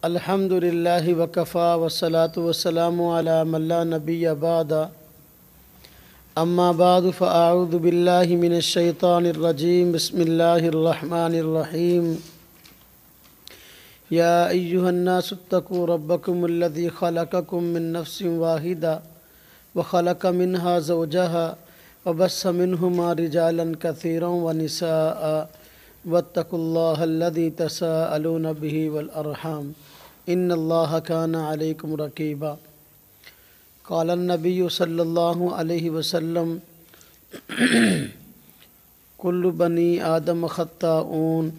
الحمدللہ وکفا والصلاة والسلام علی من لا نبی بعد اما بعد فاعوذ باللہ من الشیطان الرجیم بسم اللہ الرحمن الرحیم یا ایہا الناس اتقوا ربکم الذی خلقکم من نفس واحدہ وخلق منها زوجها وبث منہما رجالا کثیرا ونساء واتقوا اللہ الذی تساءلون به والارحام ان اللہ کان علیکم رقیبا قال النبی صلی اللہ علیہ وسلم کل بنی آدم خطاؤون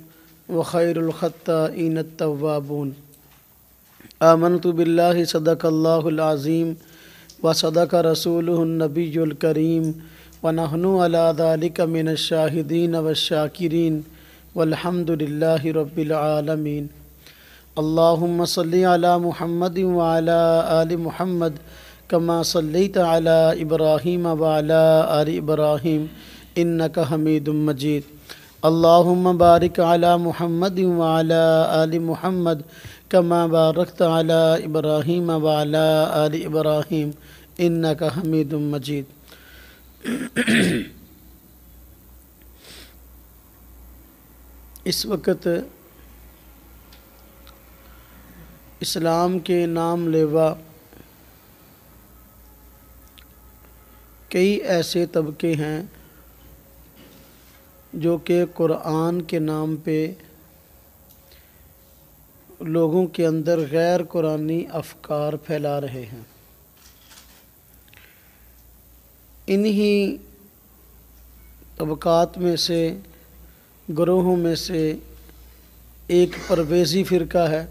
وخیر الخطائین التوابون آمنت باللہ صدق اللہ العظیم وصدق رسولہ النبی الکریم ونحن علی ذلک من الشاہدین والشاکرین والحمد للہ رب العالمین اللہم صلی علی محمد وعلی آل محمد کما صلیت علی ابراہیم وعلی آل ابراہیم انکا حمید مجید اللہم بارک علی محمد وعلی آل محمد کما بارکت علی ابراہیم وعلی آل ابراہیم انکا حمید مجید اس وقت اسلام کے نام لیوا کئی ایسے طبقے ہیں جو کہ قرآن کے نام پہ لوگوں کے اندر غیر قرآنی افکار پھیلا رہے ہیں۔ انہی طبقات میں سے گروہوں میں سے ایک پرویزی فرقہ ہے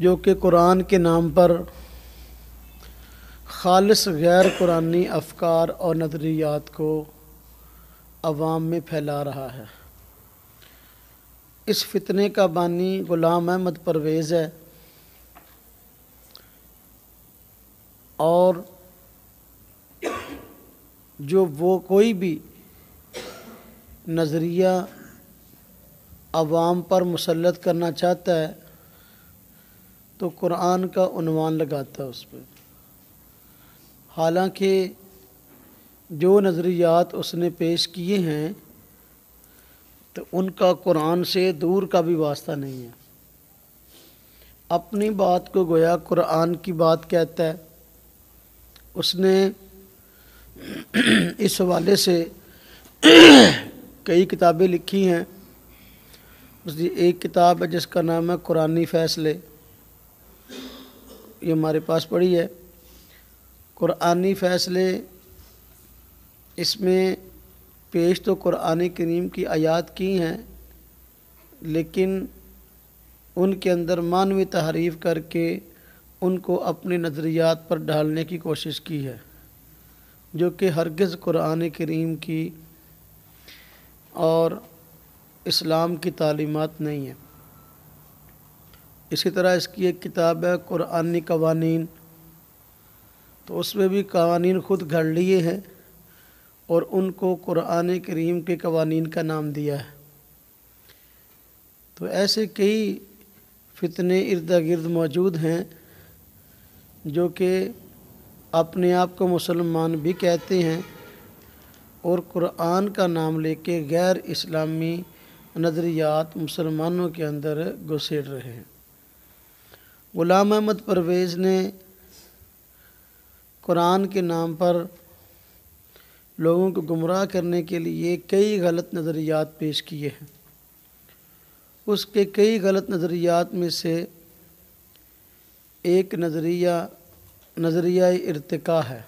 جو کہ قرآن کے نام پر خالص غیر قرآنی افکار اور نظریات کو عوام میں پھیلا رہا ہے۔ اس فتنے کا بانی غلام احمد پرویز ہے اور جو وہ کوئی بھی نظریہ عوام پر مسلط کرنا چاہتا ہے تو قرآن کا عنوان لگاتا ہے اس پہ، حالانکہ جو نظریات اس نے پیش کیے ہیں تو ان کا قرآن سے دور کا بھی واسطہ نہیں ہے۔ اپنی بات کو گویا قرآن کی بات کہتا ہے۔ اس نے اس حوالے سے کئی کتابیں لکھی ہیں۔ اس کی ایک کتاب ہے جس کا نام ہے قرآنی فیصلے، یہ ہمارے پاس پڑھی ہے۔ قرآنی فیصلے، اس میں پیش تو قرآن کریم کی آیات کی ہیں لیکن ان کے اندر معنوی تحریف کر کے ان کو اپنے نظریات پر ڈھالنے کی کوشش کی ہے، جو کہ ہرگز قرآن کریم کی اور اسلام کی تعلیمات نہیں ہے۔ اسی طرح اس کی ایک کتاب ہے قرآنی قوانین، تو اس میں بھی قوانین خود گھڑ لیے ہیں اور ان کو قرآن کریم کے قوانین کا نام دیا ہے۔ تو ایسے کئی فتنے ارد گرد موجود ہیں جو کہ اپنے آپ کو مسلمان بھی کہتے ہیں اور قرآن کا نام لے کے غیر اسلامی نظریات مسلمانوں کے اندر گھسیڑ رہے ہیں۔ غلام احمد پرویز نے قرآن کے نام پر لوگوں کو گمراہ کرنے کے لیے کئی غلط نظریات پیش کیے ہیں۔ اس کے کئی غلط نظریات میں سے ایک نظریہ ارتقاء ہے۔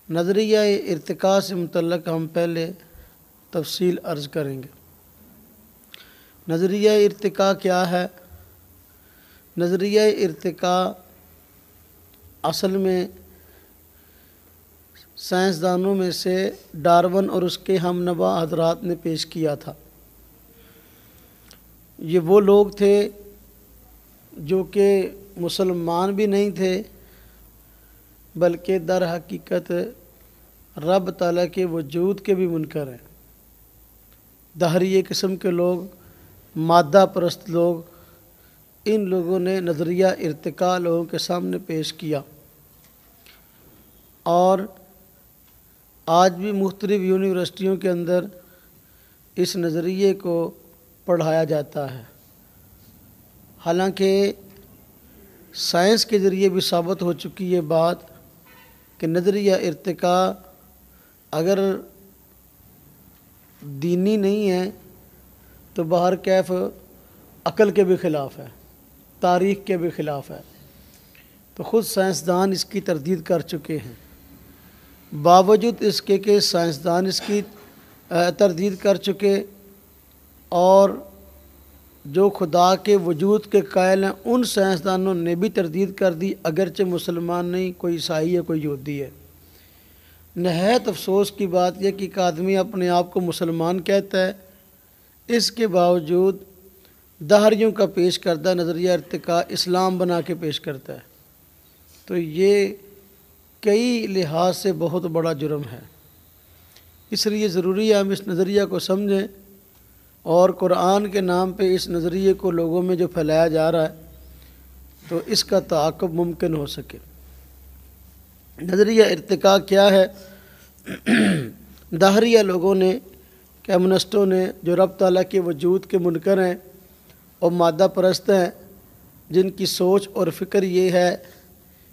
نظریہ ارتقاء سے متعلق ہم پہلے تفصیل عرض کریں گے۔ نظریہ ارتقاء کیا ہے؟ نظریہ ارتقاء اصل میں سائنسدانوں میں سے ڈارون اور اس کے ہم نوا حضرات نے پیش کیا تھا۔ یہ وہ لوگ تھے جو کہ مسلمان بھی نہیں تھے بلکہ در حقیقت رب تعالیٰ کے وجود کے بھی منکر ہیں۔ دہریے قسم کے لوگ، مادہ پرست لوگ، ان لوگوں نے نظریہ ارتقاء لوگوں کے سامنے پیش کیا، اور آج بھی مختلف یونیورسٹیوں کے اندر اس نظریے کو پڑھایا جاتا ہے۔ حالانکہ سائنس کے ذریعے بھی ثابت ہو چکی یہ بات کہ نظریہ ارتقاء اگر دینی نہیں ہے تو بہر کیف عقل کے بھی خلاف ہے، تاریخ کے بھی خلاف ہے۔ تو خود سائنسدان اس کی تردید کر چکے ہیں۔ باوجود اس کے کہ سائنسدان اس کی تردید کر چکے، اور جو خدا کے وجود کے قائل ہیں ان سائنسدانوں نے بھی تردید کر دی، اگرچہ مسلمان نہیں، کوئی عیسائی ہے، کوئی یہودی ہے۔ نہایت افسوس کی بات یہ کہ ایک آدمی اپنے آپ کو مسلمان کہتا ہے، اس کے باوجود دہریوں کا پیش کردہ نظریہ ارتقاء اسلام بنا کے پیش کرتا ہے۔ تو یہ کئی لحاظ سے بہت بڑا جرم ہے۔ اس لیے ضروری ہے ہم اس نظریہ کو سمجھیں، اور قرآن کے نام پہ اس نظریے کو لوگوں میں جو پھیلایا جا رہا ہے تو اس کا تعاقب ممکن ہو سکے۔ نظریہ ارتقاء کیا ہے؟ دہریہ لوگوں نے، کمیونسٹوں نے، جو رب تعالیٰ کے وجود کے منکر ہیں اور مادہ پرست ہیں، جن کی سوچ اور فکر یہ ہے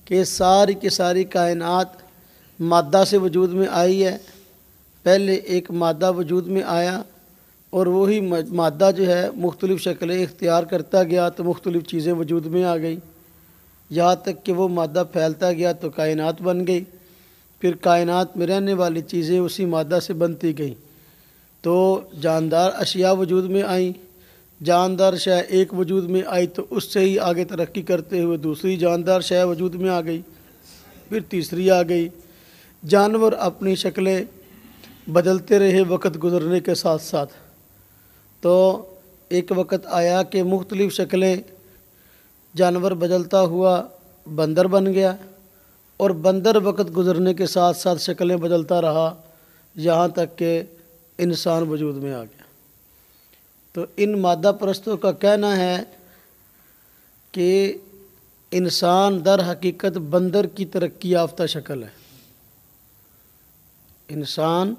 کہ ساری کی ساری کائنات مادہ سے وجود میں آئی ہے۔ پہلے ایک مادہ وجود میں آیا، اور وہی مادہ جو ہے مختلف شکلیں اختیار کرتا گیا تو مختلف چیزیں وجود میں آ گئی، یہاں تک کہ وہ مادہ پھیلتا گیا تو کائنات بن گئی۔ پھر کائنات میں رہنے والی چیزیں اسی مادہ سے بنتی گئیں، تو جاندار اشیاء وجود میں آئیں۔ جاندار شے ایک وجود میں آئی تو اس سے ہی آگے ترقی کرتے ہوئے دوسری جاندار شے وجود میں آ گئی، پھر تیسری آ گئی۔ جانور اپنی شکلیں بدلتے رہے وقت گزرنے کے ساتھ ساتھ، تو ایک وقت آیا کہ مختلف شکلیں جانور بدلتا ہوا بندر بن گیا، اور بندر وقت گزرنے کے ساتھ ساتھ شکلیں بدلتا رہا یہاں تک کہ انسان وجود میں آ گیا۔ تو ان مادہ پرستوں کا کہنا ہے کہ انسان در حقیقت بندر کی ترقی یافتہ شکل ہے۔ انسان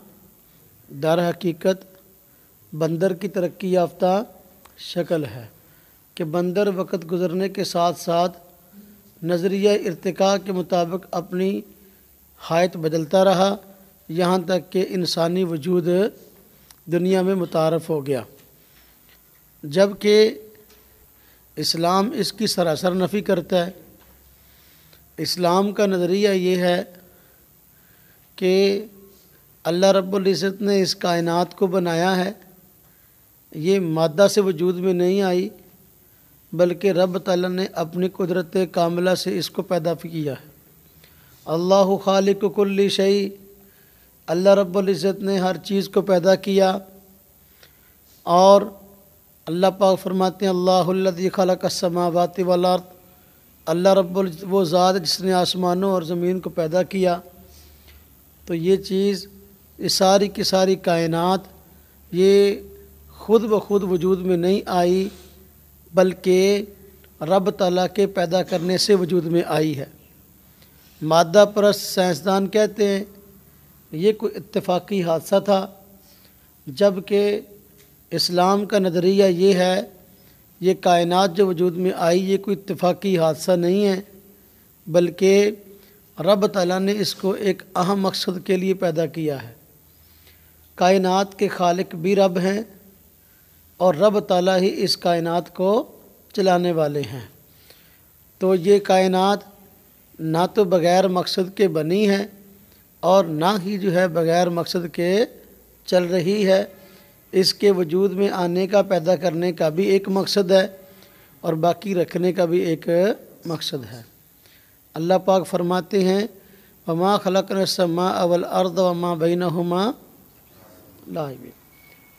در حقیقت بندر کی ترقی یافتہ شکل ہے، کہ بندر وقت گزرنے کے ساتھ ساتھ نظریہ ارتقاء کے مطابق اپنی حیت بدلتا رہا یہاں تک کہ انسانی وجود دنیا میں متعارف ہو گیا، جبکہ اسلام اس کی سراسر نفی کرتا ہے۔ اسلام کا نظریہ یہ ہے کہ اللہ رب العزت نے اس کائنات کو بنایا ہے، یہ مادہ سے وجود میں نہیں آئی، بلکہ رب تعالیٰ نے اپنی قدرت کاملہ سے اس کو پیدا کیا ہے۔ اللہ خالق کل شیء، اللہ رب العزت نے ہر چیز کو پیدا کیا، اور اللہ پاک فرماتے ہیں اللہ الذی خلق السماوات والارض، اللہ رب العزت وہ ذات جس نے آسمانوں اور زمین کو پیدا کیا۔ تو یہ چیز، یہ ساری کی ساری کائنات، یہ خود بخود وجود میں نہیں آئی، بلکہ رب تعالیٰ کے پیدا کرنے سے وجود میں آئی ہے۔ مادہ پرست سائنسدان کہتے ہیں یہ کوئی اتفاقی حادثہ تھا، جبکہ اسلام کا نظریہ یہ ہے یہ کائنات جو وجود میں آئی یہ کوئی اتفاقی حادثہ نہیں ہے، بلکہ رب تعالیٰ نے اس کو ایک اہم مقصد کے لیے پیدا کیا ہے۔ کائنات کے خالق بھی رب ہیں، اور رب تعالیٰ ہی اس کائنات کو چلانے والے ہیں۔ تو یہ کائنات نہ تو بغیر مقصد کے بنی ہے، اور نہ ہی جو ہے بغیر مقصد کے چل رہی ہے۔ اس کے وجود میں آنے کا، پیدا کرنے کا بھی ایک مقصد ہے، اور باقی رکھنے کا بھی ایک مقصد ہے۔ اللہ پاک فرماتے ہیں وَمَا خَلَقْنَا السَّمَاءَ وَالْأَرْضَ وَمَا بَيْنَهُمَا لَاعِبِينَ،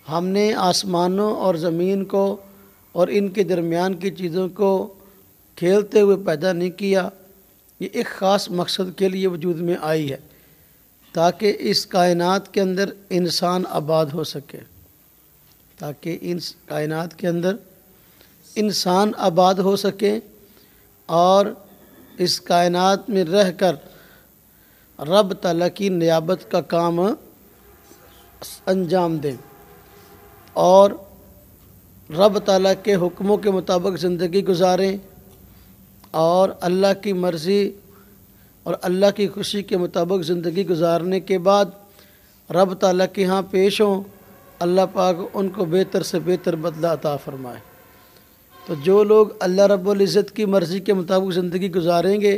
ہم نے آسمانوں اور زمین کو اور ان کے درمیان کی چیزوں کو کھیلتے ہوئے پیدا نہیں کیا، یہ ایک خاص مقصد کے لیے وجود میں آئی ہے، تاکہ اس کائنات کے اندر انسان آباد ہو سکے۔ تاکہ ان کائنات کے اندر انسان آباد ہو سکے اور اس کائنات میں رہ کر رب تعالیٰ کی نیابت کا کام انجام دیں اور رب تعالیٰ کے حکموں کے مطابق زندگی گزاریں اور اللہ کی مرضی اور اللہ کی خوشی کے مطابق زندگی گزارنے کے بعد رب تعالیٰ کے ہاں پیش ہوں، اللہ پاک ان کو بہتر سے بہتر بدلہ عطا فرمائے۔ تو جو لوگ اللہ رب العزت کی مرضی کے مطابق زندگی گزاریں گے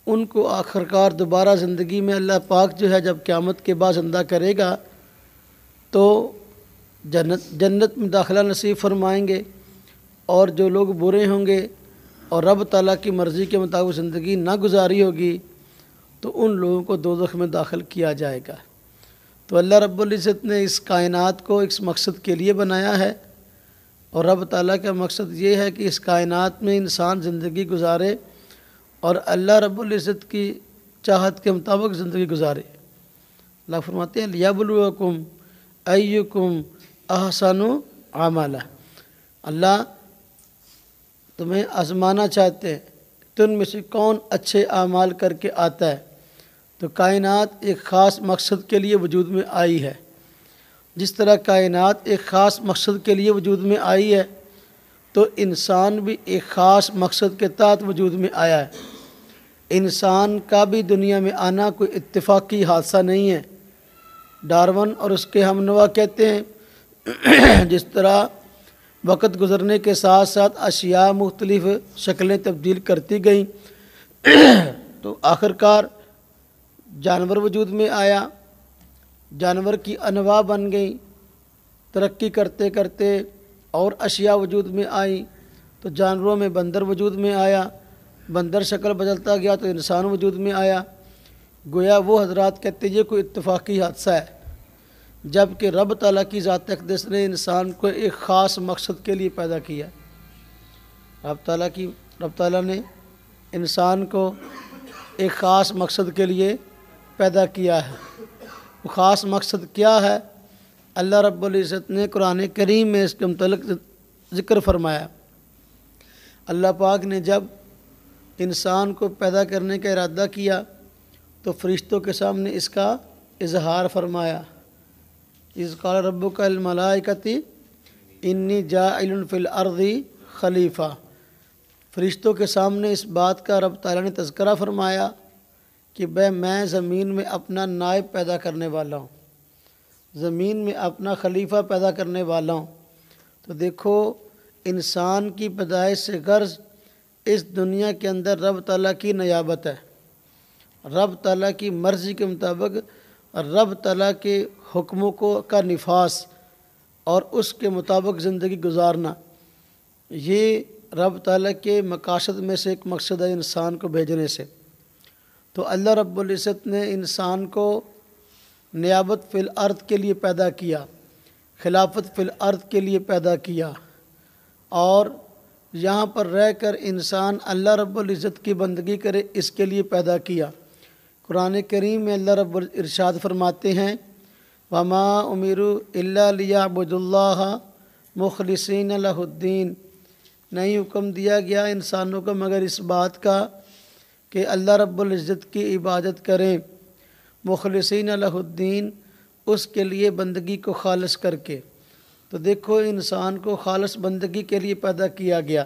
ان کو آخرکار دوبارہ زندگی میں اللہ پاک جو ہے جب قیامت کے بعد زندہ کرے گا تو جنت میں داخلہ نصیب فرمائیں گے، اور جو لوگ برے ہوں گے اور رب تعالیٰ کی مرضی کے مطابق زندگی نہ گزاری ہوگی تو ان لوگوں کو دوزخ میں داخل کیا جائے گا۔ تو اللہ رب العزت نے اس کائنات کو اس مقصد کے لیے بنایا ہے، اور رب تعالیٰ کا مقصد یہ ہے کہ اس کائنات میں انسان زندگی گزارے اور اللہ رب العزت کی چاہت کے مطابق زندگی گزارے۔ اللہ فرماتے ہیں لیبلوکم ایکم احسن عملا، اللہ تمہیں آزمانا چاہتے ہیں تم میں سے کون اچھے اعمال کر کے آتا ہے۔ تو کائنات ایک خاص مقصد کے لیے وجود میں آئی ہے، جس طرح کائنات ایک خاص مقصد کے لیے وجود میں آئی ہے تو انسان بھی ایک خاص مقصد کے تحت وجود میں آیا ہے۔ انسان کا بھی دنیا میں آنا کوئی اتفاقی حادثہ نہیں ہے۔ ڈارون اور اس کے ہمنوا کہتے ہیں جس طرح وقت گزرنے کے ساتھ ساتھ اشیاء مختلف شکلیں تبدیل کرتی گئیں تو آخرکار جانور وجود میں آیا، جانور کی انواع بن گئیں، ترقی کرتے کرتے اور اشیاء وجود میں آئیں تو جانوروں میں بندر وجود میں آیا، بندر شکل بدلتا گیا تو انسان وجود میں آیا۔ گویا وہ حضرات کہتے ہیں یہ کوئی اتفاقی حادثہ ہے، جبکہ رب تعالیٰ کی ذات اقدس نے انسان کو ایک خاص مقصد کے لیے پیدا کیا۔ رب تعالیٰ نے انسان کو ایک خاص مقصد کے لیے پیدا کیا ہے۔ وہ خاص مقصد کیا ہے؟ اللہ رب العزت نے قرآن کریم میں اس کے متعلق ذکر فرمایا۔ اللہ پاک نے جب انسان کو پیدا کرنے کا ارادہ کیا تو فرشتوں کے سامنے اس کا اظہار فرمایا۔ اذ قال ربک للملائکۃ انی جاعل فی الارض خلیفہ، فرشتوں کے سامنے اس بات کا رب تعالیٰ نے تذکرہ فرمایا کہ میں زمین میں اپنا نائب پیدا کرنے والا ہوں، زمین میں اپنا خلیفہ پیدا کرنے والا ہوں۔ تو دیکھو انسان کی پیدائش سے غرض اس دنیا کے اندر رب تعالیٰ کی نیابت ہے، رب تعالیٰ کی مرضی کے مطابق رب تعالیٰ کے حکموں کا نفاذ اور اس کے مطابق زندگی گزارنا، یہ رب تعالیٰ کے مقاصد میں سے ایک مقصد ہے انسان کو بھیجنے سے۔ تو اللہ رب العزت نے انسان کو نیابت فی الارض کے لیے پیدا کیا، خلافت فی الارض کے لیے پیدا کیا، اور یہاں پر رہ کر انسان اللہ رب العزت کی بندگی کرے اس کے لیے پیدا کیا۔ قرآن کریم میں اللہ رب ارشاد فرماتے ہیں وما امروا الا لیعبدوا اللہ مخلصین لہ الدین، نہیں حکم دیا گیا انسانوں کو مگر اس بات کا کہ اللہ رب العزت کی عبادت کریں، مخلصین لہ الدین، اس کے لیے بندگی کو خالص کر کے۔ تو دیکھو انسان کو خالص بندگی کے لیے پیدا کیا گیا۔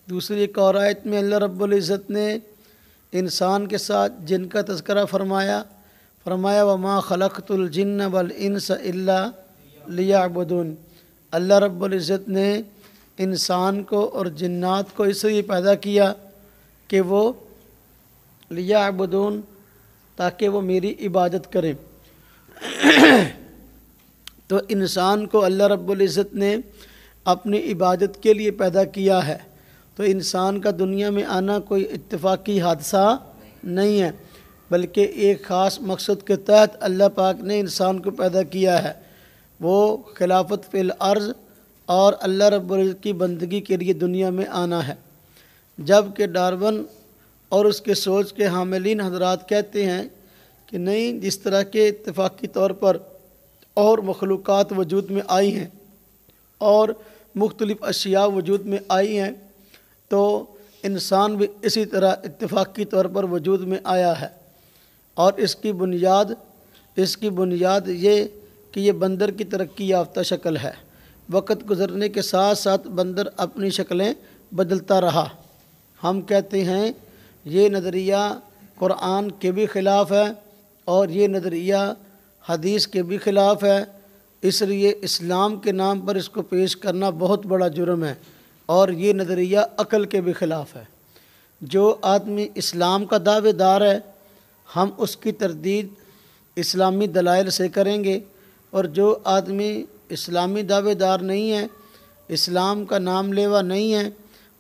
دوسری ایک اور آیت میں اللہ رب العزت نے انسان کے ساتھ جن کا تذکرہ فرمایا وما خلقت الجن والانس الا لیعبدون، اللہ رب العزت نے انسان کو اور جنات کو اس لیے پیدا کیا کہ وہ لیعبدون، تاکہ وہ میری عبادت کریں۔ تو انسان کو اللہ رب العزت نے اپنی عبادت کے لیے پیدا کیا ہے۔ تو انسان کا دنیا میں آنا کوئی اتفاقی حادثہ نہیں ہے، بلکہ ایک خاص مقصد کے تحت اللہ پاک نے انسان کو پیدا کیا ہے، وہ خلافت فی الارض اور اللہ رب العزت کی بندگی کے لیے دنیا میں آنا ہے۔ جبکہ ڈارون اور اس کے سوچ کے حاملین حضرات کہتے ہیں کہ نہیں، جس طرح کے اتفاقی طور پر اور مخلوقات وجود میں آئی ہیں اور مختلف اشیاء وجود میں آئی ہیں، تو انسان بھی اسی طرح اتفاقی طور پر وجود میں آیا ہے۔ اور اس کی بنیاد یہ کہ یہ بندر کی ترقی یافتہ شکل ہے۔ وقت گزرنے کے ساتھ ساتھ بندر اپنی شکلیں بدلتا رہا۔ ہم کہتے ہیں یہ نظریہ قرآن کے بھی خلاف ہے اور یہ نظریہ حدیث کے بھی خلاف ہے، اس لیے اسلام کے نام پر اس کو پیش کرنا بہت بڑا جرم ہے، اور یہ نظریہ عقل کے بھی خلاف ہے۔ جو آدمی اسلام کا دعوے دار ہے ہم اس کی تردید اسلامی دلائل سے کریں گے، اور جو آدمی اسلامی دعوے دار نہیں ہے، اسلام کا نام لیوا نہیں ہے،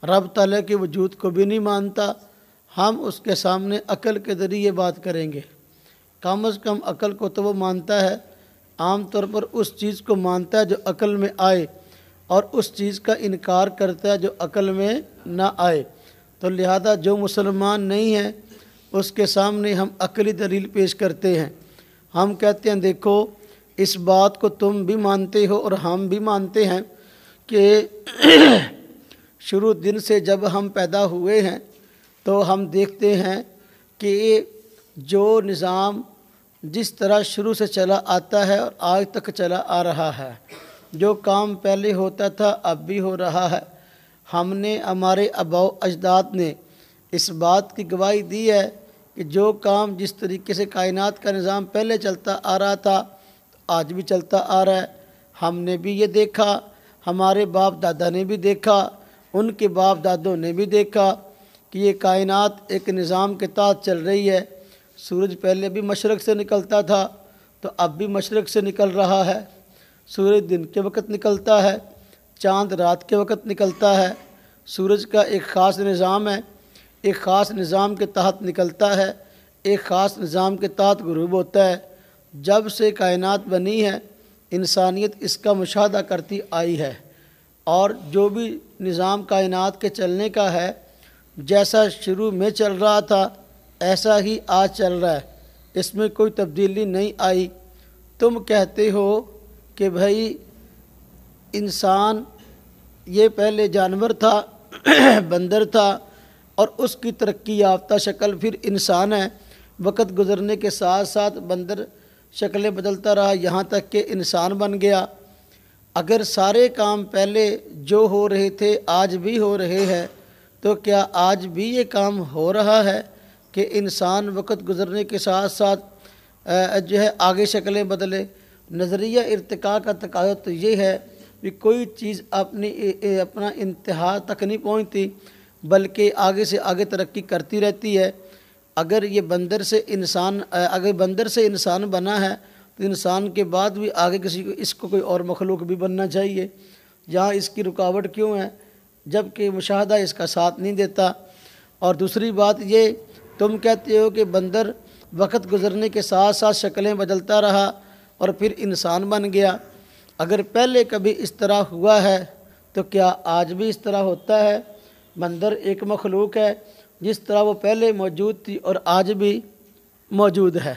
رب تعالیٰ کے وجود کو بھی نہیں مانتا، ہم اس کے سامنے عقل کے ذریعے بات کریں گے۔ کم از کم عقل کو تو وہ مانتا ہے، عام طور پر اس چیز کو مانتا ہے جو عقل میں آئے، اور اس چیز کا انکار کرتا ہے جو عقل میں نہ آئے۔ تو لہذا جو مسلمان نہیں ہے اس کے سامنے ہم عقلی دلیل پیش کرتے ہیں۔ ہم کہتے ہیں دیکھو اس بات کو تم بھی مانتے ہو اور ہم بھی مانتے ہیں کہ شروع دن سے جب ہم پیدا ہوئے ہیں تو ہم دیکھتے ہیں کہ جو نظام جس طرح شروع سے چلا آتا ہے اور آج تک چلا آ رہا ہے، جو کام پہلے ہوتا تھا اب بھی ہو رہا ہے۔ ہم نے ہمارے آباء و اجداد نے اس بات کی گواہی دی ہے کہ جو کام جس طریقے سے کائنات کا نظام پہلے چلتا آ رہا تھا آج بھی چلتا آ رہا ہے۔ ہم نے بھی یہ دیکھا، ہمارے باپ دادا نے بھی دیکھا، ان کے باپ دادوں نے بھی دیکھا کہ یہ کائنات ایک نظام کے تحت چل رہی ہے۔ سورج پہلے بھی مشرق سے نکلتا تھا تو اب بھی مشرق سے نکل رہا ہے۔ سورج دن کے وقت نکلتا ہے، چاند رات کے وقت نکلتا ہے۔ سورج کا ایک خاص نظام ہے، ایک خاص نظام کے تحت نکلتا ہے، ایک خاص نظام کے تحت غروب ہوتا ہے۔ جب سے کائنات بنی ہے انسانیت اس کا مشاہدہ کرتی آئی ہے، اور جو بھی نظام کائنات کے چلنے کا ہے جیسا شروع میں چل رہا تھا ایسا ہی آج چل رہا ہے، اس میں کوئی تبدیلی نہیں آئی۔ تم کہتے ہو کہ بھائی انسان یہ پہلے جانور تھا بندر تھا اور اس کی ترقی یافتہ شکل پھر انسان ہے، وقت گزرنے کے ساتھ ساتھ بندر شکلیں بدلتا رہا یہاں تک کہ انسان بن گیا۔ اگر سارے کام پہلے جو ہو رہے تھے آج بھی ہو رہے ہیں تو کیا آج بھی یہ کام ہو رہا ہے کہ انسان وقت گزرنے کے ساتھ ساتھ جو ہے آگے شکلیں بدلے؟ نظریہ ارتقاء کا تقاضا تو یہ ہے کہ کوئی چیز اپنا انتہا تک نہیں پہنچتی بلکہ آگے سے آگے ترقی کرتی رہتی ہے۔ اگر بندر سے انسان بنا ہے تو انسان کے بعد بھی آگے اس کو کوئی اور مخلوق بھی بننا چاہیے۔ یہاں اس کی رکاوٹ کیوں ہے جبکہ مشاہدہ اس کا ساتھ نہیں دیتا؟ اور دوسری بات یہ تم کہتے ہو کہ بندر وقت گزرنے کے ساتھ ساتھ شکلیں بدلتا رہا اور پھر انسان بن گیا۔ اگر پہلے کبھی اس طرح ہوا ہے تو کیا آج بھی اس طرح ہوتا ہے؟ بندر ایک مخلوق ہے جس طرح وہ پہلے موجود تھی اور آج بھی موجود ہے،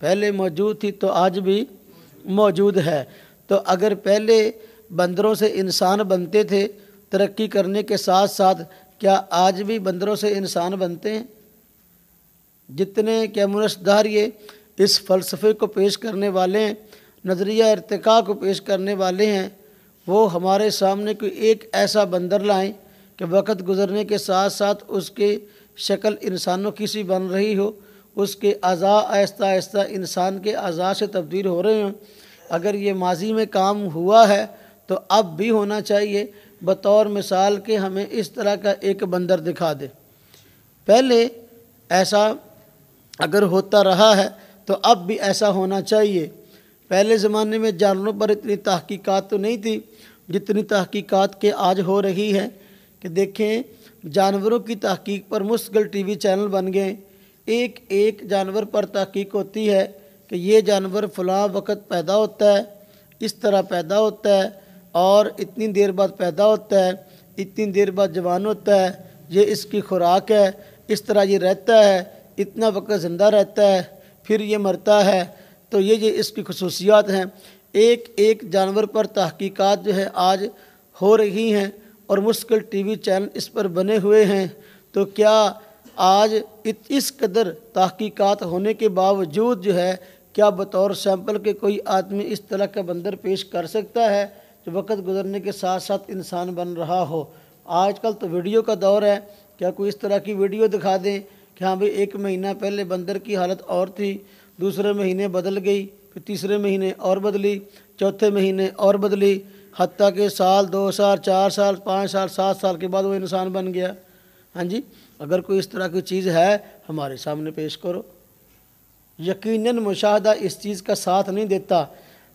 پہلے موجود تھی تو آج بھی موجود ہے۔ تو اگر پہلے بندروں سے انسان بنتے تھے ترقی کرنے کے ساتھ ساتھ، کیا آج بھی بندروں سے انسان بنتے ہیں؟ جتنے کمیونسٹ اس فلسفے کو پیش کرنے والے ہیں، نظریہ ارتقاء کو پیش کرنے والے ہیں، وہ ہمارے سامنے کوئی ایک ایسا بندر لائیں کہ وقت گزرنے کے ساتھ ساتھ اس کی شکل انسانوں کی سی بن رہی ہو، اس کے اعضاء آہستہ آہستہ انسان کے اعضاء سے تبدیل ہو رہے ہوں۔ اگر یہ ماضی میں کام ہوا ہے تو اب بھی ہونا چاہیے۔ بطور مثال کہ ہمیں اس طرح کا ایک بندر دکھا دے، پہلے ایسا اگر ہوتا رہا ہے تو اب بھی ایسا ہونا چاہیے۔ پہلے زمانے میں جانوروں پر اتنی تحقیقات تو نہیں تھی جتنی تحقیقات کے آج ہو رہی ہے، کہ دیکھیں جانوروں کی تحقیق پر مستقل ٹی وی چینل بن گئے، ایک ایک جانور پر تحقیق ہوتی ہے کہ یہ جانور فلاں وقت پیدا ہوتا ہے، اس طرح پیدا ہوتا ہے اور اتنی دیر بعد پیدا ہوتا ہے، اتنی دیر بعد جوان ہوتا ہے، یہ اس کی خوراک ہے، اس طرح یہ رہتا ہے، اتنا وقت زندہ رہتا ہے، پھر یہ مرتا ہے، تو یہ اس کی خصوصیات ہیں۔ ایک ایک جانور پر تحقیقات جو ہے آج ہو رہی ہیں اور مستقل ٹی وی چینل اس پر بنے ہوئے ہیں، تو کیا آج اس قدر تحقیقات ہونے کے باوجود جو ہے کیا بطور سیمپل کے کوئی آدمی اس طرح کا بندر پیش کر سکتا ہے جو وقت گزرنے کے ساتھ ساتھ انسان بن رہا ہو؟ آج کل تو ویڈیو کا دور ہے، کیا کوئی اس طرح کی ویڈیو دکھا دیں کہ ہاں بھئی 1 مہینہ پہلے بندر کی حالت اور تھی، دوسرے مہینے بدل گئی، پھر تیسرے مہینے اور بدلی، چوتھے مہینے اور بدلی، حتیٰ کہ سال 2 سال 4 سال 5 سال 7 سال کے بعد وہ انسان بن گیا۔ ہاں جی، اگر کوئی اس طرح کی چیز ہے ہمارے سامنے پیش کرو۔ یقیناً مشاہدہ اس چیز کا ساتھ نہیں دیتا۔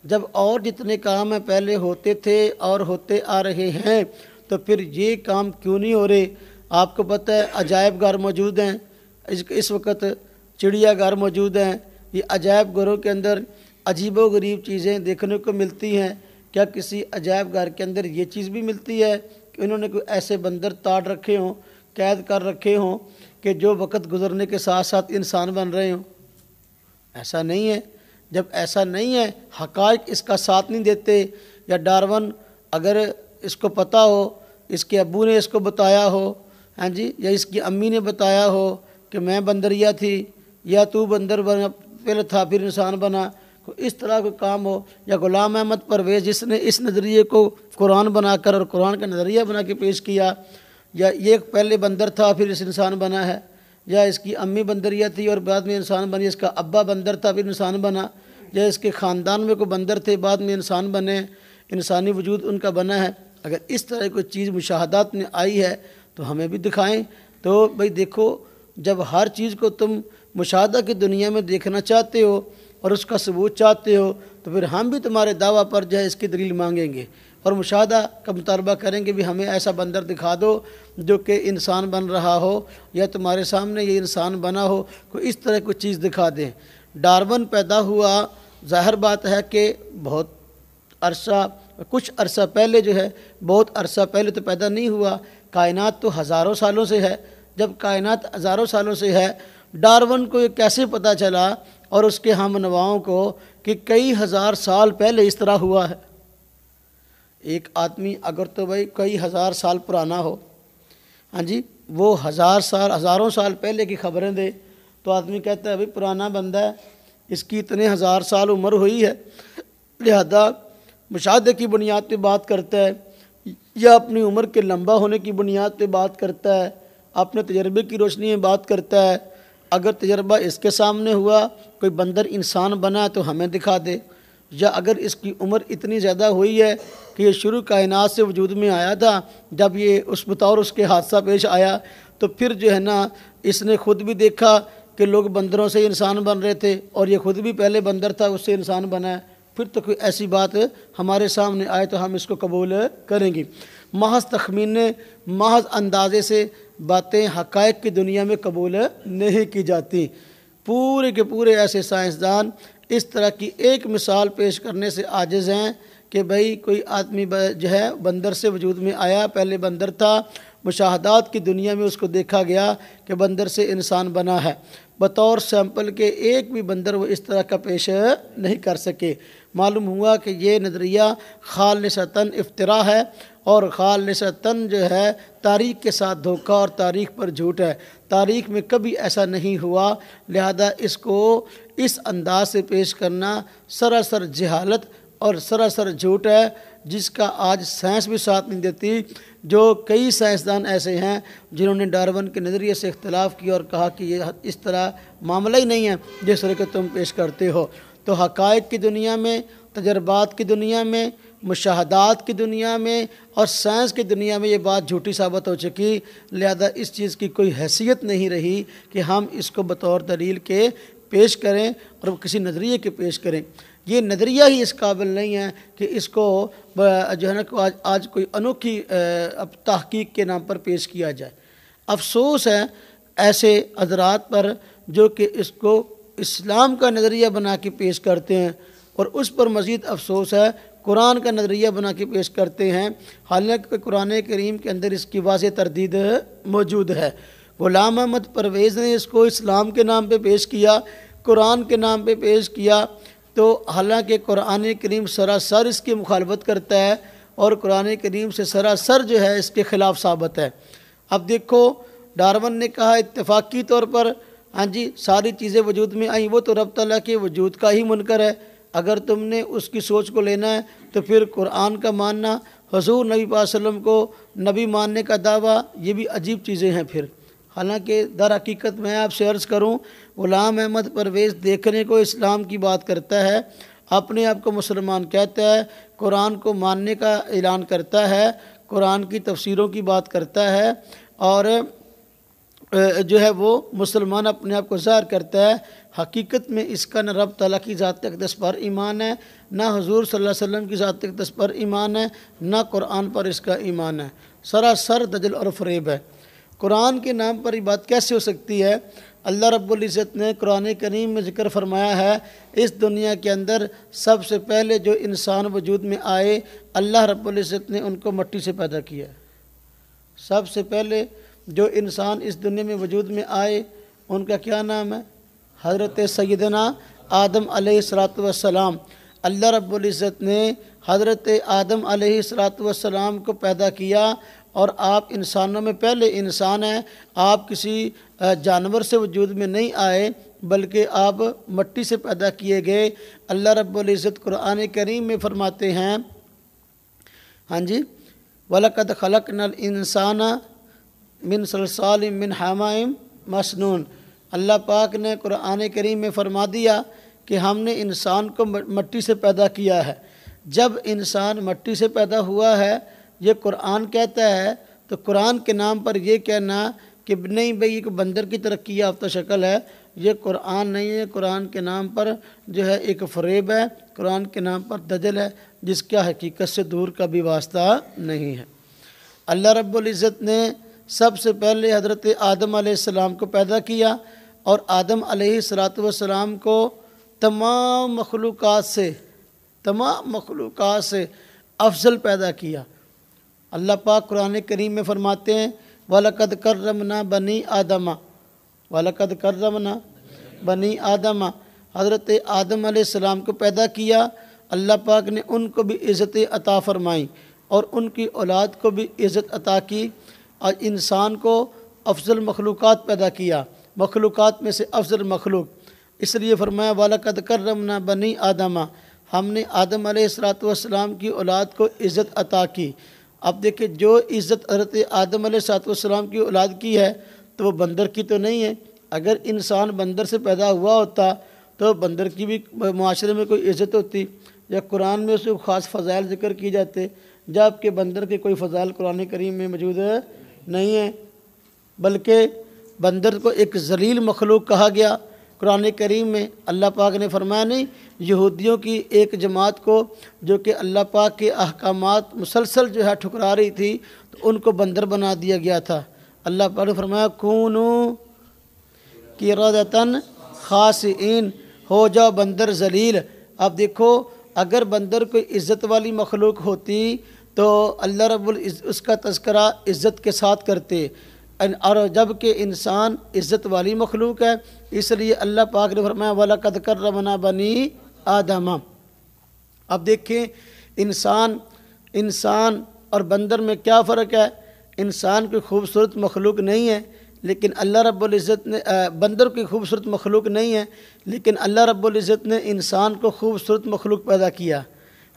جب اور جتنے کام ہیں پہلے ہوتے تھے اور ہوتے آ رہے ہیں تو پھر یہ کام کیوں نہیں ہو رہے؟ آپ کو پتہ ہے عجائب گھر موجود ہیں، اس وقت چڑیا گھر موجود ہیں۔ یہ عجائب گھروں کے اندر عجیب و غریب چیزیں دیکھنے کو ملتی ہیں۔ کیا کسی عجائب گھر کے اندر یہ چیز بھی ملتی ہے کہ انہوں نے کوئی ایسے بندر تاڑ رکھے ہوں، قید کر رکھے ہوں کہ جو وقت گزرنے کے ساتھ ساتھ انسان بن رہے ہوں؟ ایسا نہیں ہے۔ جب ایسا نہیں ہے، حقائق اس کا ساتھ نہیں دیتے، یا ڈارون اگر اس کو پتہ ہو، اس کے ابو نے اس کو بتایا ہو، ہاں جی، یا اس کی امی نے بتایا ہو کہ میں بندریا تھی یا تو بندر بنا پہلے تھا پھر انسان بنا، اس طرح کا کام ہو، یا غلام احمد پرویز جس نے اس نظریے کو قرآن بنا کر اور قرآن کا نظریہ بنا کے پیش کیا، یا یہ پہلے بندر تھا پھر اس انسان بنا ہے، یا اس کی امی بندریا تھی اور بعد میں انسان بنی، اس کا ابا بندر تھا پھر انسان بنا، یا اس کے خاندان میں کوئی بندر تھے بعد میں انسان بنے، انسانی وجود ان کا بنا ہے۔ اگر اس طرح کوئی چیز مشاہدات میں آئی ہے تو ہمیں بھی دکھائیں۔ تو بھئی دیکھو، جب ہر چیز کو تم مشاہدہ کی دنیا میں دیکھنا چاہتے ہو اور اس کا ثبوت چاہتے ہو تو پھر ہم بھی تمہارے دعویٰ پر جو ہے اس کی دلیل مانگیں گے اور مشاہدہ کا مطالبہ کریں گے بھی ہمیں ایسا بندر دکھا دو جو کہ انسان بن رہا ہو، یا تمہارے سامنے یہ انسان بنا ہو، کوئی اس طرح کوئی چیز دکھا دیں۔ ڈارون پیدا ہوا، ظاہر بات ہے کہ کچھ عرصہ پہلے جو ہے، بہت عرصہ پہلے تو پیدا نہیں ہوا، کائنات تو ہزاروں سالوں سے ہے۔ جب کائنات ہزاروں سالوں سے ہے، ڈارون کو یہ کیسے پتہ چلا اور اس کے ہم نواؤں کو کہ کئی ہزار سال پہلے اس طرح ہوا ہے؟ ایک آدمی اگر تو بھائی کئی ہزار سال پرانا ہو، ہاں جی، وہ ہزاروں سال پہلے کی خبریں دے تو آدمی کہتا ہے بھائی پرانا بندہ ہے، اس کی اتنے ہزار سال عمر ہوئی ہے، لہذا مشاہدے کی بنیاد پہ بات کرتا ہے، یا اپنی عمر کے لمبا ہونے کی بنیاد پہ بات کرتا ہے، اپنے تجربے کی روشنی میں بات کرتا ہے۔ اگر تجربہ اس کے سامنے ہوا، کوئی بندر انسان بنا تو ہمیں دکھا دے، یا اگر اس کی عمر اتنی زیادہ ہوئی ہے کہ یہ شروع کائنات سے وجود میں آیا تھا، جب یہ بطور اس کے حادثہ پیش آیا تو پھر جو ہے نا اس نے خود بھی دیکھا کہ لوگ بندروں سے انسان بن رہے تھے اور یہ خود بھی پہلے بندر تھا، اس سے انسان بنا ہے، پھر تو کوئی ایسی بات ہمارے سامنے آئے تو ہم اس کو قبول کریں گے۔ محض تخمینے، محض اندازے سے باتیں حقائق کی دنیا میں قبول نہیں کی جاتی۔ پورے کے پورے ایسے سائنسدان اس طرح کی ایک مثال پیش کرنے سے عاجز ہیں کہ بھئی کوئی آدمی جو ہے بندر سے وجود میں آیا، پہلے بندر تھا، مشاہدات کی دنیا میں اس کو دیکھا گیا کہ بندر سے انسان بنا ہے۔ بطور سیمپل کے ایک بھی بندر وہ اس طرح کا پیش نہیں کر سکے۔ معلوم ہوا کہ یہ نظریہ خالصتاً افتراء ہے، اور خالصتاً جو ہے تاریخ کے ساتھ دھوکہ اور تاریخ پر جھوٹ ہے۔ تاریخ میں کبھی ایسا نہیں ہوا، لہذا اس کو اس انداز سے پیش کرنا سراسر جہالت اور سراسر جھوٹ ہے، جس کا آج سائنس بھی ساتھ نہیں دیتی۔ جو کئی سائنسدان ایسے ہیں جنہوں نے ڈارون کے نظریے سے اختلاف کیا اور کہا کہ یہ اس طرح معاملہ ہی نہیں ہے جس طرح کہ تم پیش کرتے ہو۔ تو حقائق کی دنیا میں، تجربات کی دنیا میں، مشاہدات کی دنیا میں اور سائنس کی دنیا میں یہ بات جھوٹی ثابت ہو چکی، لہذا اس چیز کی کوئی حیثیت نہیں رہی کہ ہم اس کو بطور دلیل کے پیش کریں اور کسی نظریے کے پیش کریں۔ یہ نظریہ ہی اس قابل نہیں ہے کہ اس کو جو ہے نا آج کوئی انوکھی تحقیق کے نام پر پیش کیا جائے۔ افسوس ہے ایسے حضرات پر جو کہ اس کو اسلام کا نظریہ بنا کے پیش کرتے ہیں، اور اس پر مزید افسوس ہے قرآن کا نظریہ بنا کے پیش کرتے ہیں، حالانکہ قرآن کریم کے اندر اس کی واضح تردید موجود ہے۔ غلام احمد پرویز نے اس کو اسلام کے نام پہ پیش کیا، قرآن کے نام پہ پیش کیا، تو حالانکہ قرآن کریم سراسر اس کی مخالفت کرتا ہے اور قرآن کریم سے سراسر جو ہے اس کے خلاف ثابت ہے۔ اب دیکھو ڈارون نے کہا اتفاقی طور پر ہاں جی ساری چیزیں وجود میں آئیں، وہ تو رب تعالیٰ کے وجود کا ہی منکر ہے۔ اگر تم نے اس کی سوچ کو لینا ہے تو پھر قرآن کا ماننا، حضور نبی پاک صلی اللہ علیہ وسلم کو نبی ماننے کا دعویٰ، یہ بھی عجیب چیزیں ہیں پھر۔ حالانکہ در حقیقت میں آپ سے عرض کروں، غلام احمد پرویز دیکھنے کو اسلام کی بات کرتا ہے، اپنے آپ کو مسلمان کہتا ہے، قرآن کو ماننے کا اعلان کرتا ہے، قرآن کی تفسیروں کی بات کرتا ہے، اور جو ہے وہ مسلمان اپنے آپ کو ظاہر کرتا ہے۔ حقیقت میں اس کا نہ رب تعالیٰ کی ذات اقدس پر ایمان ہے، نہ حضور صلی اللہ علیہ وسلم کی ذات اقدس پر ایمان ہے، نہ قرآن پر اس کا ایمان ہے، سراسر دجل اور فریب ہے۔ قرآن کے نام پر یہ بات کیسے ہو سکتی ہے؟ اللہ رب العزت نے قرآن کریم میں ذکر فرمایا ہے، اس دنیا کے اندر سب سے پہلے جو انسان وجود میں آئے اللہ رب العزت نے ان کو مٹی سے پیدا کیا ہے۔ سب سے پہلے جو انسان اس دنیا میں وجود میں آئے ان کا کیا نام ہے؟ حضرت سیدنا آدم علیہ السلام۔ اللہ رب العزت نے حضرت آدم علیہ السلام کو پیدا کیا، اور آپ انسانوں میں پہلے انسان ہیں، آپ کسی جانور سے وجود میں نہیں آئے بلکہ آپ مٹی سے پیدا کیے گئے۔ اللہ رب العزت قرآن کریم میں فرماتے ہیں ہاں جی وَلَقَدْ خَلَقْنَا الْإِنسَانَ مِنْ صَلْصَالٍ مِنْ حَمَإٍ مَسْنُونٍ۔ اللہ پاک نے قرآن کریم میں فرما دیا کہ ہم نے انسان کو مٹی سے پیدا کیا ہے۔ جب انسان مٹی سے پیدا ہوا ہے یہ قرآن کہتا ہے، تو قرآن کے نام پر یہ کہنا کہ نہیں بھئی یہ بندر کی ترقی یافتہ شکل ہے، یہ قرآن نہیں ہے۔ قرآن کے نام پر جو ہے ایک فریب ہے، قرآن کے نام پر دجل ہے، جس کا حقیقت سے دور کا بھی واسطہ نہیں ہے۔ اللہ رب العزت نے سب سے پہلے حضرت آدم علیہ السلام کو پیدا کیا، اور آدم علیہ السلام کو تمام مخلوقات سے افضل پیدا کیا۔ اللہ پاک قرآن کریم میں فرماتے ہیں وَلَقَدْ كَرَّمْنَا بَنِي آدَمَ وَلَقَدْ كَرَّمْنَا بَنِي آدَمَ۔ حضرت آدم علیہ السلام کو پیدا کیا، اللہ پاک نے ان کو بھی عزت عطا فرمائی اور ان کی اولاد کو بھی عزت عطا کی، اور انسان کو افضل مخلوقات پیدا کیا، مخلوقات میں سے افضل مخلوق، اس لیے فرمایا وَلَقَدْ كَرَّمْنَا بَنِي آدَمَ، ہم نے آدم علیہ السلام کی اولاد کو عزت عطا کی۔ اب دیکھیں جو عزت حضرت آدم علیہ السلام کی اولاد کی ہے تو وہ بندر کی تو نہیں ہے۔ اگر انسان بندر سے پیدا ہوا ہوتا تو بندر کی بھی معاشرے میں کوئی عزت ہوتی، یا قرآن میں اس کو خاص فضائل ذکر کی جاتے، جبکہ بندر کے کوئی فضائل قرآن کریم میں موجود نہیں ہیں، بلکہ بندر کو ایک ذلیل مخلوق کہا گیا قرآن کریم میں۔ اللہ پاک نے فرمایا نہیں، یہودیوں کی ایک جماعت کو جو کہ اللہ پاک کے احکامات مسلسل جو ہے ٹھکرا رہی تھی، تو ان کو بندر بنا دیا گیا تھا۔ اللہ پاک نے فرمایا کونوا قردۃ خاسئین، ہو جاؤ بندر ذلیل۔ اب دیکھو اگر بندر کوئی عزت والی مخلوق ہوتی تو اللہ رب العزت اس کا تذکرہ عزت کے ساتھ کرتے، اور جب کہ انسان عزت والی مخلوق ہے، اس لیے اللہ پاک نے فرمایا وَلَقَدْ كَرَّمْنَا بَنِي آدَمَ۔ اب دیکھیں انسان اور بندر میں کیا فرق ہے؟ انسان کوئی خوبصورت مخلوق نہیں ہے، لیکن اللہ رب العزت نے بندر کوئی خوبصورت مخلوق نہیں ہے، لیکن اللہ رب العزت نے انسان کو خوبصورت مخلوق پیدا کیا۔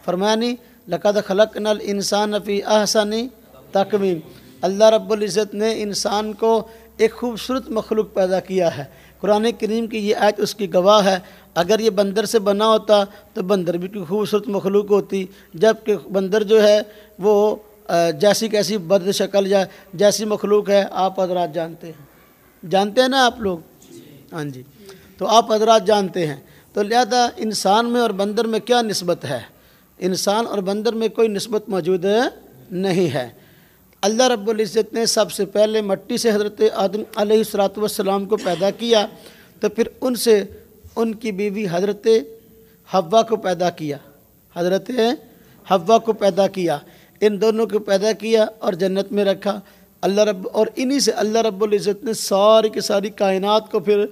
فرمایا نہیں لَقَدْ خَلَقْنَا الْإِنسَانَ فِي أَحْسَنِ تَقْوِيمٍ، اللہ رب العزت نے انسان کو ایک خوبصورت مخلوق پیدا کیا ہے۔ قرآن کریم کی یہ آیت اس کی گواہ ہے۔ اگر یہ بندر سے بنا ہوتا تو بندر بھی کوئی خوبصورت مخلوق ہوتی، جبکہ بندر جو ہے وہ جیسی کیسی بد شکل یا جیسی مخلوق ہے آپ حضرات جانتے ہیں نا آپ لوگ، ہاں جی، تو آپ حضرات جانتے ہیں۔ تو لہذا انسان میں اور بندر میں کیا نسبت ہے؟ انسان اور بندر میں کوئی نسبت موجود نہیں ہے۔ اللہ رب العزت نے سب سے پہلے مٹی سے حضرت آدم علیہ السلام کو پیدا کیا، تو پھر ان سے ان کی بیوی حضرت حوا کو پیدا کیا، حضرت حوا کو پیدا کیا، ان دونوں کو پیدا کیا اور جنت میں رکھا اور انہی سے اللہ رب العزت نے ساری کی ساری کائنات کو پھر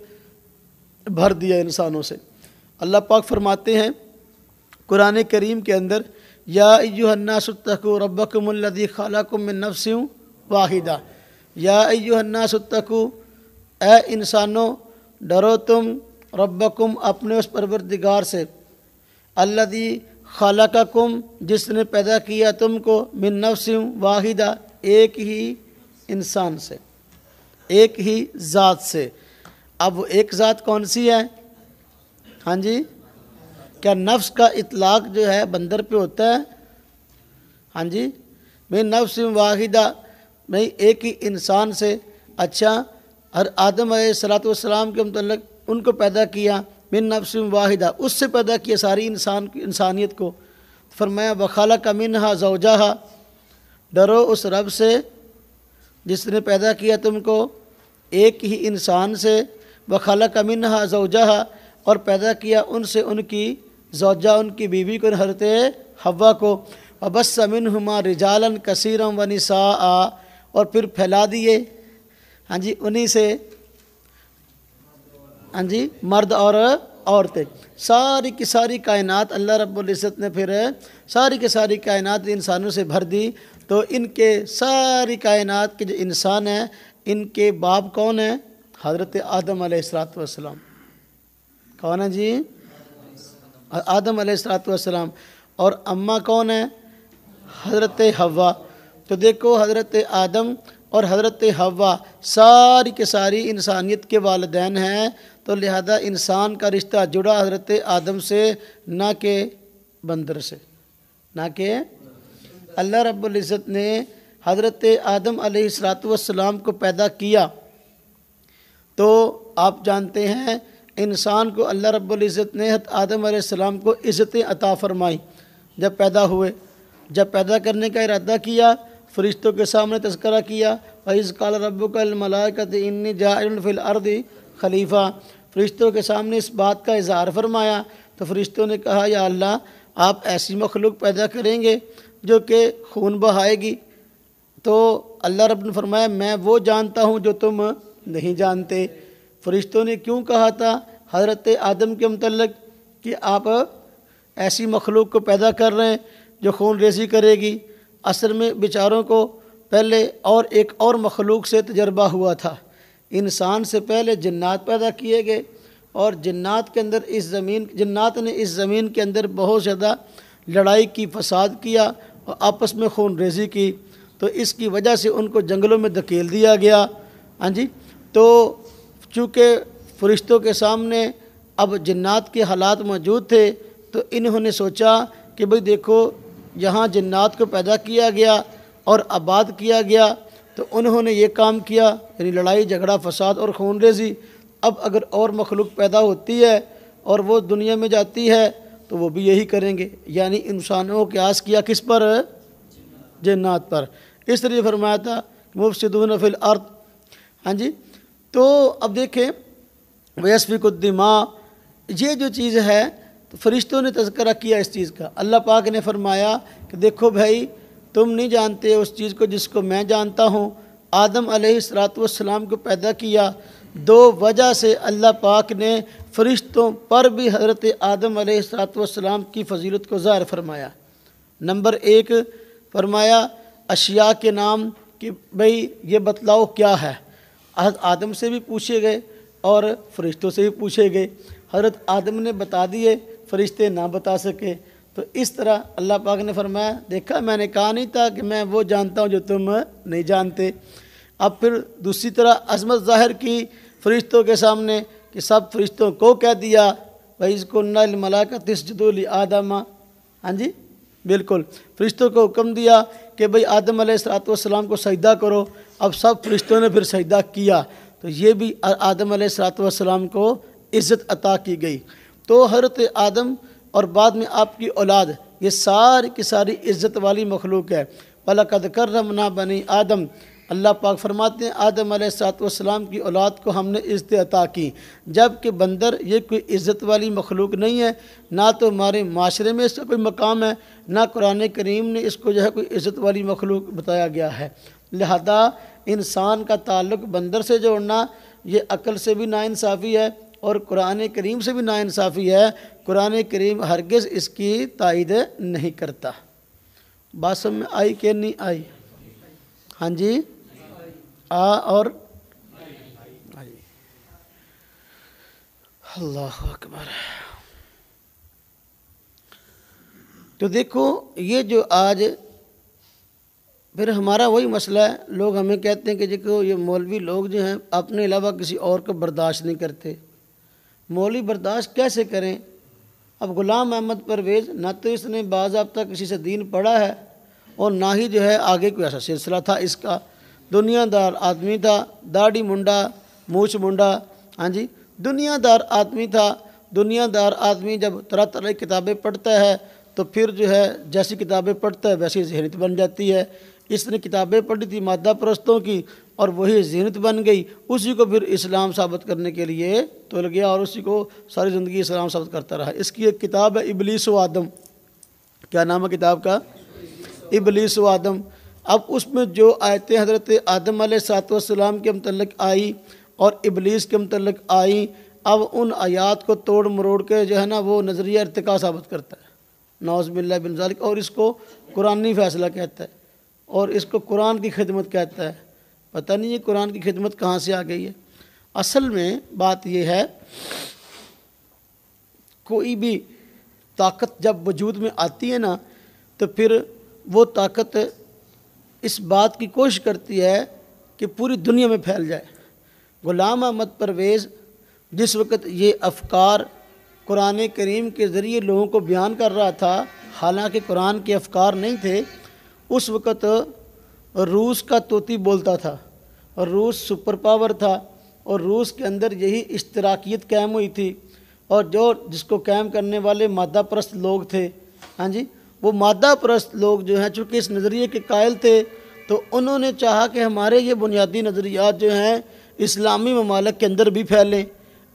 بھر دیا انسانوں سے۔ اللہ پاک فرماتے ہیں قرآن کریم کے اندر یا ایھا الناس اتقوا ربکم الذی خلقکم من نفس واحدہ، یا ایھا الناس اتقوا، اے انسانوں ڈرو تم ربکم اپنے اس پروردگار سے، الذی خلقکم جس نے پیدا کیا تم کو، من نفس واحدہ ایک ہی انسان سے، ایک ہی ذات سے۔ اب وہ ایک ذات کون سی ہے؟ ہاں جی، کیا نفس کا اطلاق جو ہے بندر پہ ہوتا ہے؟ ہاں جی، من نفس واحدہ، میں ایک ہی انسان سے۔ اچھا، ہر آدم علیہ السلام کے متعلق ان کو پیدا کیا من نفس واحدہ، اس سے پیدا کیا ساری انسانیت کو۔ فرمایا وخلق منہا زوجہا، ڈرو اس رب سے جس نے پیدا کیا تم کو ایک ہی انسان سے، وخلق منہا زوجہا، اور پیدا کیا ان سے ان کی زوجہ، ان کی بیوی کو، حضرت حوا کو، وبث منہما رجالا کثیرا ونساء، اور پھر پھیلا دیے ہاں جی انہی سے ہاں جی مرد اور عورتیں، ساری کی ساری کائنات اللہ رب العزت نے پھر ساری کی ساری کائنات انسانوں سے بھر دی۔ تو ان کے ساری کائنات کے جو انسان ہیں ان کے باپ کون ہیں؟ حضرت آدم علیہ السلام۔ کون ہے جی؟ آدم علیہ السلام۔ اور اماں کون ہے؟ حضرت حوا۔ تو دیکھو حضرت آدم اور حضرت حوا ساری کے ساری انسانیت کے والدین ہیں، تو لہذا انسان کا رشتہ جڑا حضرت آدم سے، نہ کہ بندر سے، نہ کہ اللہ رب العزت نے حضرت آدم علیہ السلام کو پیدا کیا تو آپ جانتے ہیں انسان کو اللہ رب العزت نے حضرت آدم علیہ السلام کو عزتیں عطا فرمائی جب پیدا ہوئے۔ جب پیدا کرنے کا ارادہ کیا، فرشتوں کے سامنے تذکرہ کیا، وَإِذْ قَالَ رَبُّكَ لِلْمَلَائِكَةِ إِنِّي جَاعِلٌ فِي الْأَرْضِ خلیفہ، فرشتوں کے سامنے اس بات کا اظہار فرمایا تو فرشتوں نے کہا یا اللہ آپ ایسی مخلوق پیدا کریں گے جو کہ خون بہائے گی؟ تو اللہ رب نے فرمایا میں وہ جانتا ہوں جو تم نہیں جانتے۔ فرشتوں نے کیوں کہا تھا حضرت آدم کے متعلق کہ آپ ایسی مخلوق کو پیدا کر رہے ہیں جو خون ریزی کرے گی؟ اصل میں بیچاروں کو پہلے اور ایک اور مخلوق سے تجربہ ہوا تھا۔ انسان سے پہلے جنات پیدا کیے گئے، اور جنات کے اندر جنات نے اس زمین کے اندر بہت زیادہ لڑائی کی، فساد کیا اور آپس میں خون ریزی کی، تو اس کی وجہ سے ان کو جنگلوں میں دھکیل دیا گیا۔ ہاں جی، تو چونکہ فرشتوں کے سامنے اب جنات کے حالات موجود تھے تو انہوں نے سوچا کہ بھئی دیکھو یہاں جنات کو پیدا کیا گیا اور آباد کیا گیا، تو انہوں نے یہ کام کیا، یعنی لڑائی جھگڑا فساد اور خون ریزی۔ اب اگر اور مخلوق پیدا ہوتی ہے اور وہ دنیا میں جاتی ہے تو وہ بھی یہی کریں گے، یعنی انسانوں کو قیاس کیا کس پر؟ جنات پر۔ اس لیے فرمایا تھا مفسدون فی الارض۔ ہاں جی، تو اب دیکھیں ویسفک الدماء، یہ جو چیز ہے تو فرشتوں نے تذکرہ کیا اس چیز کا۔ اللہ پاک نے فرمایا کہ دیکھو بھائی تم نہیں جانتے اس چیز کو جس کو میں جانتا ہوں۔ آدم علیہ السلام کو پیدا کیا، دو وجہ سے اللہ پاک نے فرشتوں پر بھی حضرت آدم علیہ السلام کی فضیلت کو ظاہر فرمایا۔ نمبر ایک فرمایا اشیاء کے نام کہ بھئی یہ بتلاؤ کیا ہے۔ حضرت آدم سے بھی پوچھے گئے اور فرشتوں سے بھی پوچھے گئے، حضرت آدم نے بتا دیے، فرشتے نہ بتا سکے۔ تو اس طرح اللہ پاک نے فرمایا دیکھا میں نے کہا نہیں تھا کہ میں وہ جانتا ہوں جو تم نہیں جانتے۔ اب پھر دوسری طرح عظمت ظاہر کی فرشتوں کے سامنے کہ سب فرشتوں کو کہہ دیا وَإِذْ قُلْنَا لِلْمَلَائِكَةِ اسْجُدُوا لِآدَمَ۔ ہاں جی بالکل، فرشتوں کو حکم دیا کہ بھئی آدم علیہ السلام کو سجدہ کرو۔ اب سب فرشتوں نے پھر سجدہ کیا، تو یہ بھی آدم علیہ السلام کو عزت عطا کی گئی۔ تو حضرت آدم اور بعد میں آپ کی اولاد یہ ساری کی ساری عزت والی مخلوق ہے۔ وَلَقَدْ كَرَّمْنَا بَنِي آدم، اللہ پاک فرماتے ہیں آدم علیہ السلام کی اولاد کو ہم نے عزت عطا کی، جبکہ بندر یہ کوئی عزت والی مخلوق نہیں ہے، نہ تو ہمارے معاشرے میں اس کا کوئی مقام ہے، نہ قرآن کریم نے اس کو جو ہے کوئی عزت والی مخلوق بتایا گیا ہے۔ لہذا انسان کا تعلق بندر سے جوڑنا یہ عقل سے بھی ناانصافی ہے اور قرآن کریم سے بھی ناانصافی ہے، قرآن کریم ہرگز اس کی تائید نہیں کرتا۔ بات سمجھ میں آئی کہ نہیں آئی؟ ہاں جی، اور اللہ اکبر۔ تو دیکھو یہ جو آج پھر ہمارا وہی مسئلہ ہے، لوگ ہمیں کہتے ہیں کہ دیکھو یہ مولوی لوگ جو ہیں اپنے علاوہ کسی اور کو برداشت نہیں کرتے۔ مولوی برداشت کیسے کریں؟ اب غلام احمد پرویز نہ تو اس نے باضابطہ کسی سے دین پڑھا ہے اور نہ ہی جو ہے آگے کوئی ایسا سلسلہ تھا اس کا۔ دنیا دار آدمی تھا، داڑھی منڈا، مونچھ منڈا، ہاں جی، دنیا دار آدمی تھا۔ دنیا دار آدمی جب طرح طرح کی کتابیں پڑھتا ہے تو پھر جو ہے جیسی کتابیں پڑھتا ہے ویسی ذہنیت بن جاتی ہے۔ اس نے کتابیں پڑھی تھی مادہ پرستوں کی اور وہی ذہنیت بن گئی، اسی کو پھر اسلام ثابت کرنے کے لیے تل گیا اور اسی کو ساری زندگی اسلام ثابت کرتا رہا۔ اس کی ایک کتاب ہے ابلیس و آدم۔ کیا نام ہے کتاب کا؟ ابلیس و آدم۔ اب اس میں جو آیتیں حضرت آدم علیہ السلام کے متعلق آئی اور ابلیس کے متعلق آئی، اب ان آیات کو توڑ مروڑ کے جو ہے نا وہ نظریہ ارتقاء ثابت کرتا ہے، نعوذ باللہ من ذالک، اور اس کو قرآنی فیصلہ کہتا ہے اور اس کو قرآن کی خدمت کہتا ہے۔ پتہ نہیں یہ قرآن کی خدمت کہاں سے آ گئی ہے۔ اصل میں بات یہ ہے، کوئی بھی طاقت جب وجود میں آتی ہے نا تو پھر وہ طاقت اس بات کی کوشش کرتی ہے کہ پوری دنیا میں پھیل جائے۔ غلام احمد پرویز جس وقت یہ افکار قرآن کریم کے ذریعے لوگوں کو بیان کر رہا تھا، حالانکہ قرآن کے افکار نہیں تھے، اس وقت روس کا طوطی بولتا تھا اور روس سپر پاور تھا اور روس کے اندر یہی اشتراکیت قائم ہوئی تھی، اور جس کو قائم کرنے والے مادہ پرست لوگ تھے، ہاں جی، وہ مادہ پرست لوگ جو ہیں چونکہ اس نظریے کے قائل تھے تو انہوں نے چاہا کہ ہمارے یہ بنیادی نظریات جو ہیں اسلامی ممالک کے اندر بھی پھیلیں۔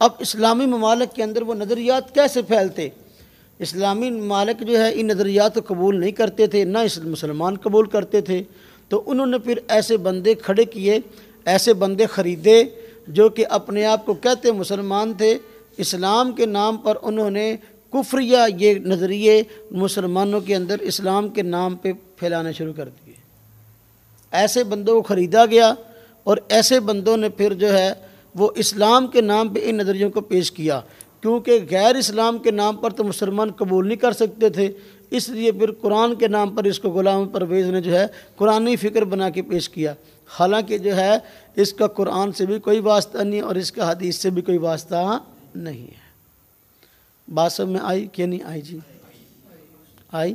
اب اسلامی ممالک کے اندر وہ نظریات کیسے پھیلتے؟ اسلامی ممالک جو ہے ان نظریات کو قبول نہیں کرتے تھے، نہ مسلمان قبول کرتے تھے، تو انہوں نے پھر ایسے بندے کھڑے کیے، ایسے بندے خریدے جو کہ اپنے آپ کو کہتے مسلمان تھے۔ اسلام کے نام پر انہوں نے کفریہ یہ نظریے مسلمانوں کے اندر اسلام کے نام پہ پھیلانا شروع کر دیے۔ ایسے بندوں کو خریدا گیا اور ایسے بندوں نے پھر جو ہے وہ اسلام کے نام پہ ان نظریوں کو پیش کیا، کیونکہ غیر اسلام کے نام پر تو مسلمان قبول نہیں کر سکتے تھے، اس لیے پھر قرآن کے نام پر اس کو غلام پرویز نے جو ہے قرآنی فکر بنا کے پیش کیا، حالانکہ جو ہے اس کا قرآن سے بھی کوئی واسطہ نہیں اور اس کا حدیث سے بھی کوئی واسطہ نہیں ہے۔ بات سمجھ میں آئی کہ نہیں آئی؟ جی آئی؟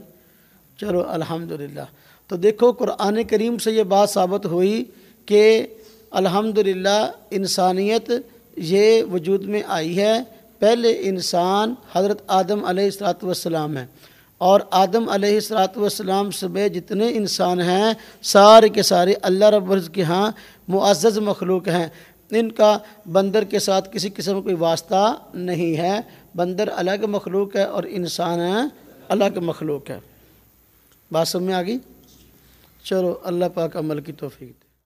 چلو الحمدللہ۔ تو دیکھو قرآن کریم سے یہ بات ثابت ہوئی کہ الحمدللہ انسانیت یہ وجود میں آئی ہے۔ پہلے انسان حضرت آدم علیہ السلام ہے، اور آدم علیہ السلام سے جتنے انسان ہیں سارے کے سارے اللہ رب العزت کے ہاں معزز مخلوق ہیں، ان کا بندر کے ساتھ کسی قسم کوئی واسطہ نہیں ہے۔ بندر الگ مخلوق ہے اور انسان الگ مخلوق ہے۔ بات سمجھ میں آ گئی؟ چلو اللہ پاک عمل کی توفیق۔